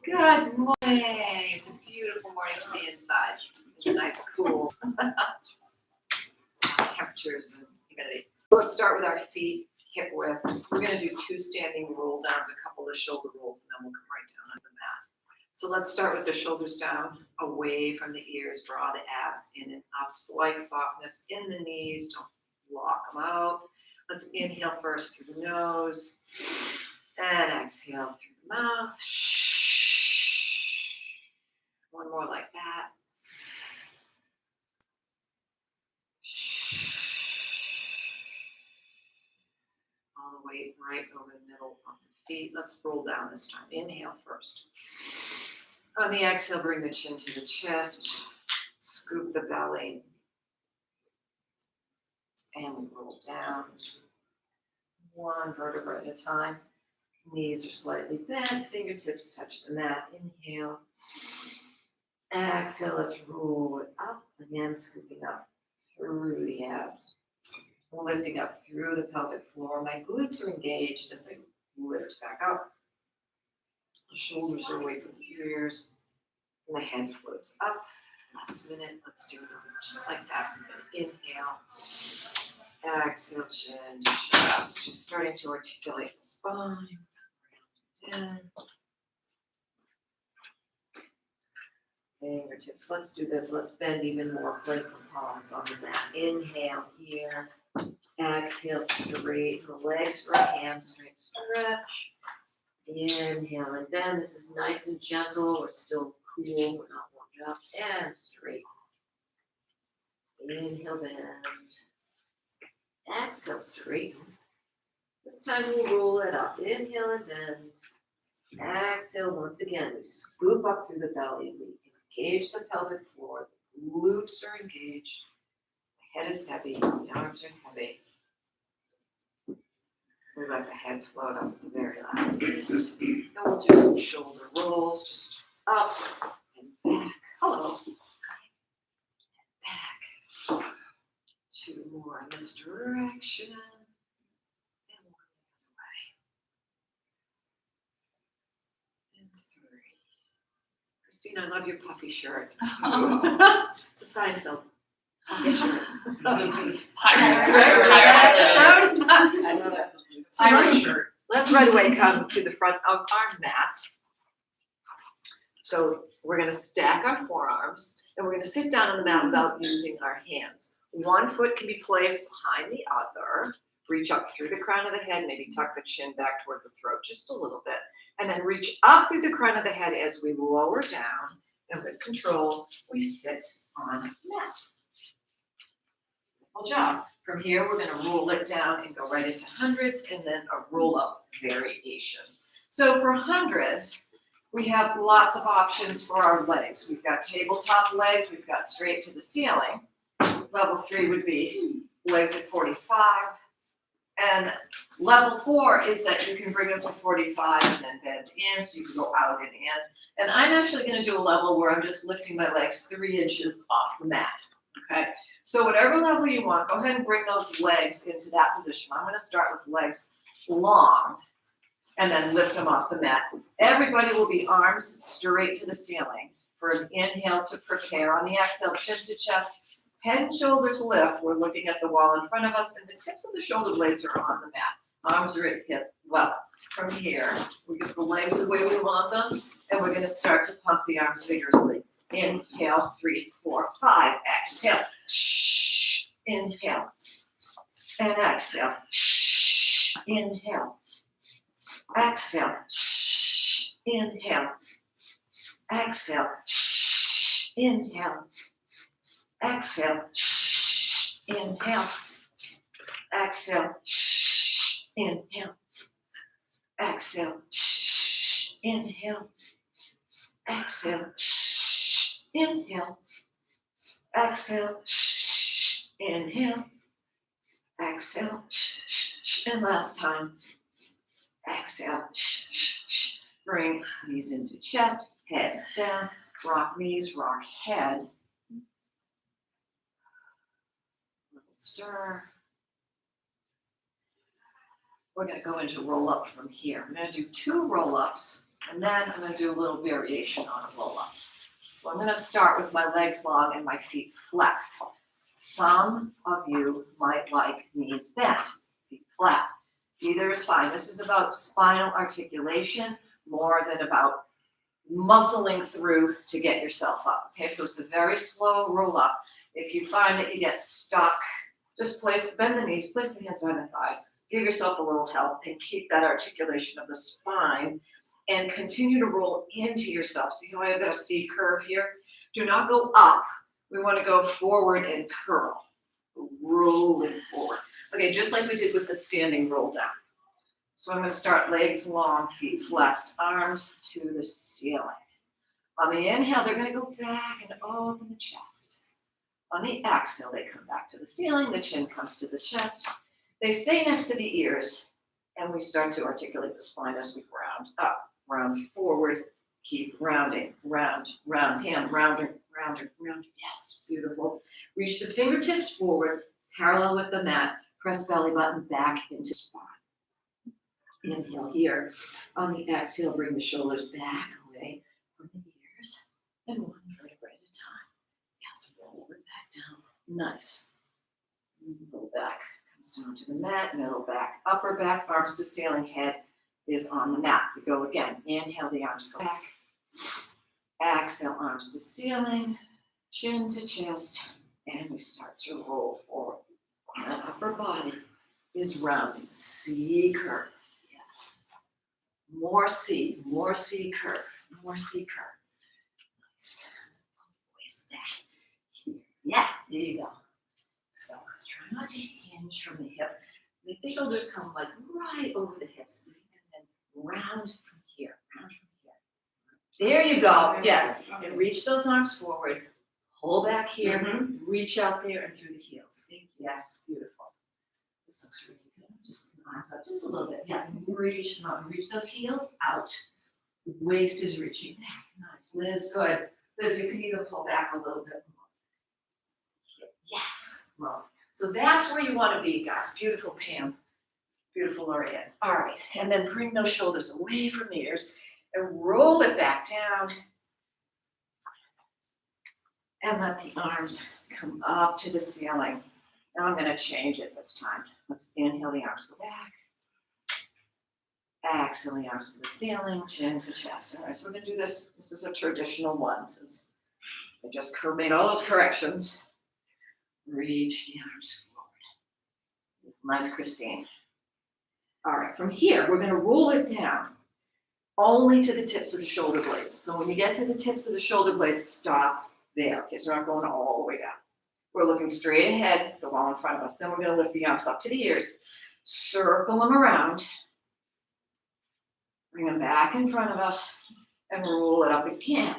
Good morning. It's a beautiful morning to be inside. It's a nice, cool temperatures and humidity. Let's start with our feet hip width. We're going to do 2 standing roll downs, a couple of shoulder rolls, and then we'll come right down on the mat. So let's start with the shoulders down, away from the ears. Draw the abs in and up. Slight softness in the knees. Don't lock them out. Let's inhale first through the nose and exhale through the mouth. One more like that. All the way right over the middle of the feet. Let's roll down this time. Inhale first. On the exhale, bring the chin to the chest. Scoop the belly. And we roll down. One vertebra at a time. Knees are slightly bent. Fingertips touch the mat. Inhale. Exhale, let's roll it up. Again, scooping up through the abs. Lifting up through the pelvic floor. My glutes are engaged as I lift back up. The shoulders are away from the ears. And the head floats up. Last minute, let's do it just like that. Inhale. Exhale, chin to chest. Just starting to articulate the spine. Down. Fingertips. Let's do this. Let's bend even more. Place the palms on the mat. Inhale here. Exhale, straighten the legs for a hamstring stretch. Inhale and bend. This is nice and gentle. We're still cool. We're not warmed up. And straight. Inhale, bend. Exhale, straighten. This time we'll roll it up. Inhale and bend. Exhale once again. We scoop up through the belly. We engage the pelvic floor. The glutes are engaged. The head is heavy. The arms are heavy. We let the head float up at the very last minute. And we'll do some shoulder rolls. Just up and back. Hello. And back. 2 more in this direction. And we'll go the other way. And 3. Christine, I love your puffy shirt. It's a Seinfeld puffy shirt. Let's right away come to the front of our mats. So we're going to stack our forearms and we're going to sit down on the mat without using our hands. One foot can be placed behind the other. Reach up through the crown of the head, maybe tuck the chin back toward the throat just a little bit. And then reach up through the crown of the head as we lower down. And with control, we sit on the mat. Good job. From here, we're going to roll it down and go right into hundreds and then a roll-up variation. So for hundreds, we have lots of options for our legs. We've got tabletop legs. We've got straight to the ceiling. Level 3 would be legs at 45. And level 4 is that you can bring them to 45 and then bend in, so you can go out and in. And I'm actually going to do a level where I'm just lifting my legs 3 inches off the mat. Okay, so whatever level you want, go ahead and bring those legs into that position. I'm going to start with legs long and then lift them off the mat. Everybody will be arms straight to the ceiling for an inhale to prepare. On the exhale, chin to chest, head and shoulders lift. We're looking at the wall in front of us, and the tips of the shoulder blades are on the mat. Arms are at hip level. From here, we get the legs the way we want them, and we're going to start to pump the arms vigorously. Inhale, 3, 4, 5. Exhale. Inhale. And exhale. Inhale. Exhale. Inhale. Exhale. Inhale. Exhale. Inhale. Exhale. Inhale. Exhale. Inhale. Exhale. Inhale. Exhale. Inhale. Exhale. And last time. Exhale. Bring knees into chest, head down, rock knees, rock head. Little stir. We're going to go into roll up from here. I'm going to do 2 roll ups And then I'm gonna do a little variation on a roll up. So I'm gonna start with my legs long and my feet flexed. Some of you might like knees bent, feet flat. Either is fine. This is about spinal articulation more than about muscling through to get yourself up. Okay, so it's a very slow roll up. If you find that you get stuck, just bend the knees, place the hands behind the thighs, give yourself a little help and keep that articulation of the spine and continue to roll into yourself. See how I have that C curve here? Do not go up. We want to go forward and curl, rolling forward. Okay, just like we did with the standing roll down. So I'm going to start legs long, feet flexed, arms to the ceiling. On the inhale, they're going to go back and open the chest. On the exhale, they come back to the ceiling, the chin comes to the chest. They stay next to the ears, and we start to articulate the spine as we round up, round forward, keep rounding, round, round, hand, rounder, rounder, round. Yes, beautiful. Reach the fingertips forward, parallel with the mat, press belly button back into spine. Inhale here. On the exhale, bring the shoulders back away from the ears, and one vertebra at a time. Yes, roll it back down. Nice. Low back comes down to the mat, middle back, upper back, arms to ceiling, head is on the mat. We go again. Inhale, the arms go back. Exhale, arms to ceiling, chin to chest, and we start to roll forward. The upper body is rounding. C curve. Yes. More C curve. More C curve. Nice. Waist back. Here. Yeah, there you go. So try not to hinge from the hip. Make the shoulders come like right over the hips. And then round from here. Round from here. There you go. Yes. And reach those arms forward. Pull back here. Reach out there and through the heels. Yes. Beautiful. This looks really good. Just put the arms out just a little bit. Yeah. Reach them out. Reach those heels out. The waist is reaching back. Nice. Liz, good. Liz, you can even pull back a little bit more. Yes. Well, so that's where you want to be, guys. Beautiful, Pam. Beautiful, Lorianne. All right. And then bring those shoulders away from the ears and roll it back down. And let the arms come up to the ceiling. Now I'm going to change it this time. Let's inhale, the arms go back. Exhale, the arms to the ceiling, chin to chest. All right, so we're going to do this. This is a traditional one since I just made all those corrections. Reach the arms forward. Nice, Christine. All right, from here, we're going to roll it down only to the tips of the shoulder blades. So when you get to the tips of the shoulder blades, stop there. Okay, so we're not going all the way down. We're looking straight ahead, the wall in front of us. Then we're going to lift the arms up to the ears, circle them around, bring them back in front of us, and roll it up again.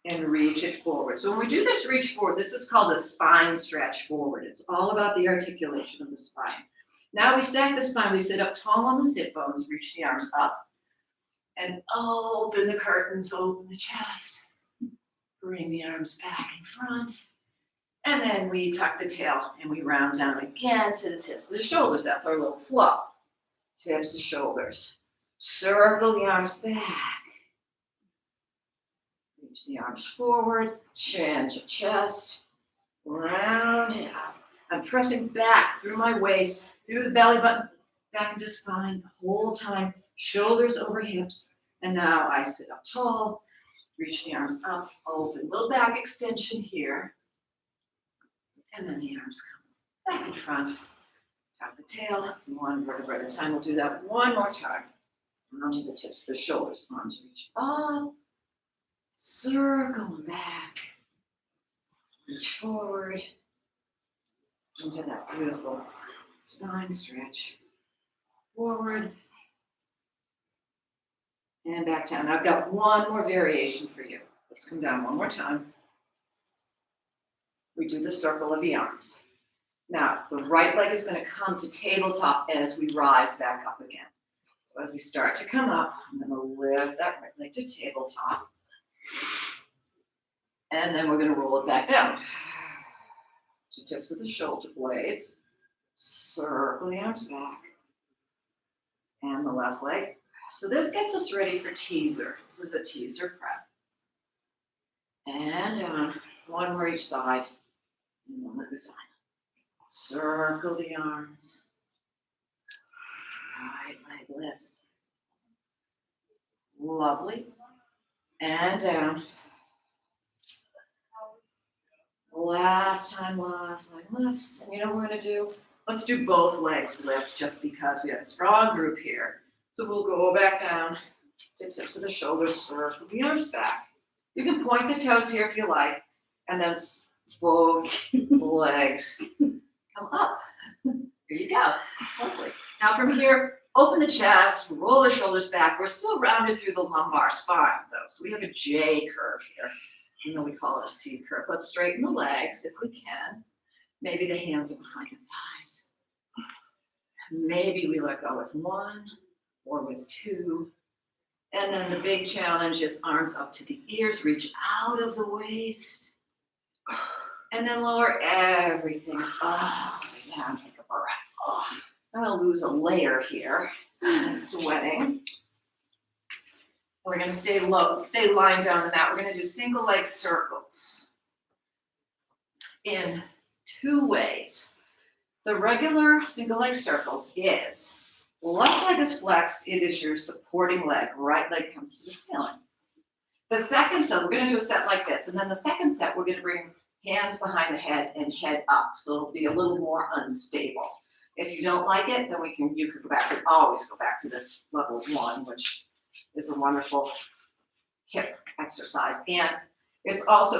And reach it forward. So when we do this reach forward, this is called a spine stretch forward. It's all about the articulation of the spine. Now we stack the spine. We sit up tall on the sit bones, reach the arms up, and open the curtains, open the chest. Bring the arms back in front. And then we tuck the tail and we round down again to the tips of the shoulders. That's our little flow. Tips of shoulders. Circle the arms back. Reach the arms forward, chin to chest, round it up. I'm pressing back through my waist, through the belly button, back into spine the whole time, shoulders over hips. And now I sit up tall, reach the arms up, open, little back extension here. And then the arms come back in front, tuck the tail, one vertebra at a time. We'll do that one more time. Onto the tips of the shoulders, arms reach up. Circle back, reach forward into that beautiful spine stretch. Forward and back down. I've got one more variation for you. Let's come down one more time. We do the circle of the arms. Now, the right leg is going to come to tabletop as we rise back up again. So as we start to come up, I'm going to lift that right leg to tabletop. And then we're going to roll it back down to tips of the shoulder blades. Circle the arms back. And the left leg. So this gets us ready for teaser. This is a teaser prep. And down, one more each side, and one at a time. Circle the arms. Right leg lifts. Lovely. And down. Last time left leg lifts. And you know what we're gonna do? Let's do both legs lift just because we have a strong group here. So we'll go back down to tips of the shoulders, circle the arms back. You can point the toes here if you like, and then both legs come up. Here you go. Lovely. Now from here, open the chest, roll the shoulders back. We're still rounded through the lumbar spine though. So we have a J curve here. You know, we call it a C curve. Let's straighten the legs if we can. Maybe the hands are behind the thighs. Maybe we let go with one or with two. And then the big challenge is arms up to the ears, reach out of the waist. And then lower everything all the way down, take a breath. Oh, I'm gonna lose a layer here. I'm sweating. And we're gonna stay low, stay lying down on the mat. We're gonna do single leg circles in two ways. The regular single leg circles is left leg is flexed, it is your supporting leg, right leg comes to the ceiling. The second set, we're gonna do a set like this, and then the second set, we're gonna bring hands behind the head and head up, so it'll be a little more unstable. If you don't like it, then you could go back to, always go back to this level one, which is a wonderful hip exercise. And it's also